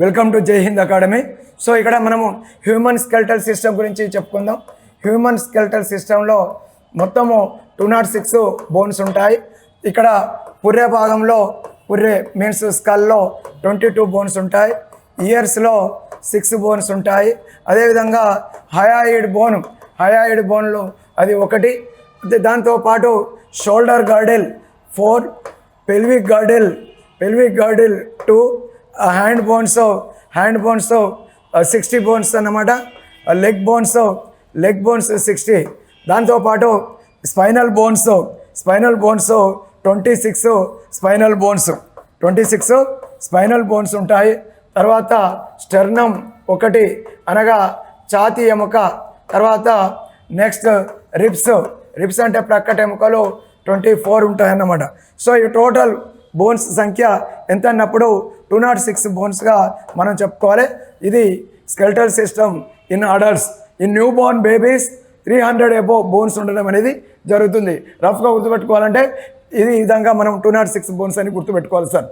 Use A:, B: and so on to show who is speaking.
A: Welcome to జై Hind academy. So ఇక్కడ మనము హ్యూమన్ స్కెల్టల్ సిస్టమ్ గురించి చెప్పుకుందాం. హ్యూమన్ స్కెల్టల్ సిస్టంలో మొత్తము 206 బోన్స్ ఉంటాయి. ఇక్కడ పుర్రె భాగంలో పుర్రె మీన్స్ స్కల్లో 22 బోన్స్ ఉంటాయి. ఇయర్స్లో 6 బోన్స్ ఉంటాయి. అదేవిధంగా హయాయిడ్ బోన్లు అది ఒకటి. దాంతోపాటు shoulder girdle 4, pelvic girdle 2, hand bones 60 bones అన్నమాట. Leg bones 60. దాంతోపాటు స్పైనల్ బోన్స్ 26 స్పైనల్ బోన్స్ ఉంటాయి. తర్వాత స్టెర్నమ్ 1 అనగా ఛాతీ ఎముక. తర్వాత నెక్స్ట్ రిబ్స్ అంటే ప్రక్కట ఎముకలు 24 ఉంటాయి అన్నమాట. సో ఈ టోటల్ బోన్స్ సంఖ్య ఎంత అన్నప్పుడు 206 బోన్స్గా మనం చెప్పుకోవాలి. ఇది skeletal system in adults. In new Born babies 300 above bones ఉండడం అనేది జరుగుతుంది. రఫ్గా గుర్తుపెట్టుకోవాలంటే ఇది విధంగా మనం 206 బోన్స్ అని గుర్తుపెట్టుకోవాలి సార్.